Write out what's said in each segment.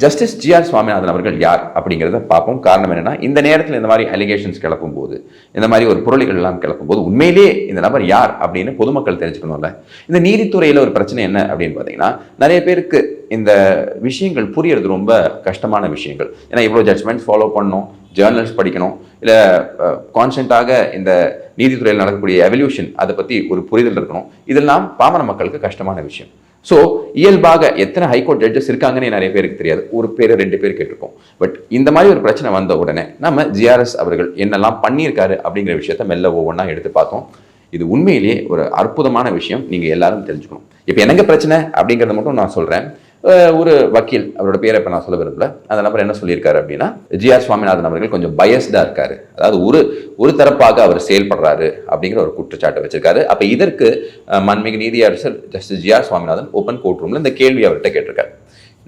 Justice GR. Swaminathan அவர்கள் யார் அப்படிங்கிறத பார்ப்போம். காரணம் என்னன்னா, இந்த நேரத்தில் இந்த மாதிரி அலிகேஷன்ஸ் கிளப்பும் போது, இந்த மாதிரி ஒரு புரளிகள் எல்லாம் கிளப்பும் போது, உண்மையிலேயே இந்த நபர் யார் அப்படின்னு பொதுமக்கள் தெரிஞ்சுக்கணும்ல. இந்த நீதித்துறையில் ஒரு பிரச்சனை என்ன அப்படின்னு பார்த்தீங்கன்னா, நிறைய பேருக்கு இந்த விஷயங்கள் புரியறது ரொம்ப கஷ்டமான விஷயங்கள். ஏன்னா இவ்வளோ ஜட்ஜ்மெண்ட்ஸ் ஃபாலோ பண்ணணும், ஜேர்னல்ஸ் படிக்கணும், இல்லை கான்ஸ்டன்ட்டாக இந்த நீதித்துறையில் நடக்கக்கூடிய எவல்யூஷன் அதை பற்றி ஒரு புரிதல் இருக்கணும். இதெல்லாம் பாமர மக்களுக்கு கஷ்டமான விஷயம். ஸோ இயல்பாக எத்தனை ஹைகோர்ட் ஜட்ஜஸ் இருக்காங்கன்னு நிறைய பேருக்கு தெரியாது. ஒரு பேர் 2 பேர் கேட்டிருக்கோம். பட் இந்த மாதிரி ஒரு பிரச்சனை வந்த உடனே நம்ம ஜிஆர்எஸ் அவர்கள் என்னெல்லாம் பண்ணியிருக்காரு அப்படிங்கிற விஷயத்த மெல்ல ஒவ்வொன்றா எடுத்து பார்த்தோம். இது உண்மையிலேயே ஒரு அற்புதமான விஷயம். நீங்கள் எல்லாரும் தெரிஞ்சுக்கணும். இப்போ எனக்கு பிரச்சனை அப்படிங்கிறத மட்டும் நான் சொல்கிறேன். ஒரு வக்கீல், அவரோட பேரை இப்போ நான் சொல்ல விரும்பல, அந்த நபர் என்ன சொல்லியிருக்காரு அப்படின்னா, ஜி.ஆர். சுவாமிநாதன் அவர்கள் கொஞ்சம் பயஸ்டாக இருக்காரு, அதாவது ஒரு தரப்பாக அவர் செயல்படுறாரு அப்படிங்கிற ஒரு குற்றச்சாட்டை வச்சிருக்காரு. அப்போ இதற்கு மாண்புமிகு நீதியரசர் justice GR. Swaminathan open court ரூமில் இந்த கேள்வி அவர்கிட்ட கேட்டிருக்காரு.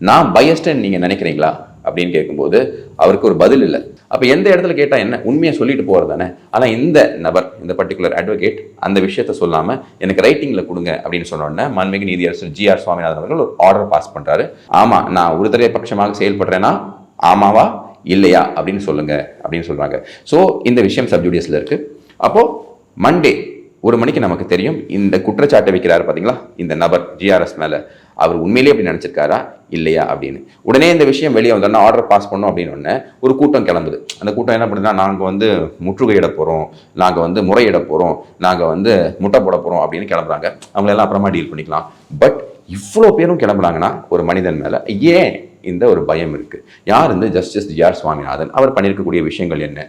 நான் பயஸ்டுன்னு நீங்கள் நினைக்கிறீங்களா அப்படின்னு கேட்கும்போது அவருக்கு ஒரு பதில் இல்லை. அப்போ எந்த இடத்துல கேட்டால் என்ன, உண்மையை சொல்லிட்டு போகிறது தானே. ஆனால் இந்த நபர், இந்த பர்டிகுலர் அட்வொகேட் அந்த விஷயத்த சொல்லாமல் எனக்கு ரைட்டிங்கில் கொடுங்க அப்படின்னு சொன்னோடனே மாண்புமிகு நீதியரசர் ஜி.ஆர். சுவாமிநாதன் அவர்கள் ஒரு ஆர்டர் பாஸ் பண்ணுறாரு. ஆமாம், நான் ஒரு தரப்பு பட்சமாக செயல்படுறேன்னா ஆமாவா இல்லையா அப்படின்னு சொல்லுங்க அப்படின்னு சொல்கிறாங்க. ஸோ இந்த விஷயம் சப்ஜூடியஸில் இருக்குது. அப்போது மண்டே 1 மணிக்கு நமக்கு தெரியும் இந்த குற்றச்சாட்டை வைக்கிறாரு பார்த்தீங்களா இந்த நபர் ஜிஆர்எஸ் மேலே, அவர் உண்மையிலேயே அப்படி நினச்சிருக்காரா இல்லையா அப்படின்னு. உடனே இந்த விஷயம் வெளியே வந்தோன்னா ஆர்டர் பாஸ் பண்ணோம் அப்படின்னு உடனே ஒரு கூட்டம் கிளம்புது. அந்த கூட்டம் என்ன பண்ணுதுன்னா, நாங்கள் முற்றுகையிட போகிறோம், நாங்கள் முறையிட போகிறோம், நாங்கள் முட்டை போட போகிறோம் அப்படின்னு கிளம்புறாங்க. அவங்களெல்லாம் அப்புறமா டீல் பண்ணிக்கலாம். பட் இவ்வளோ பேரும் கிளம்புறாங்கன்னா ஒரு மனிதன் மேலே ஏன் இந்த ஒரு பயம் இருக்குது? யார் ஜஸ்டிஸ் ஜி.ஆர். சுவாமிநாதன், அவர் பண்ணியிருக்கக்கூடிய விஷயங்கள் என்ன?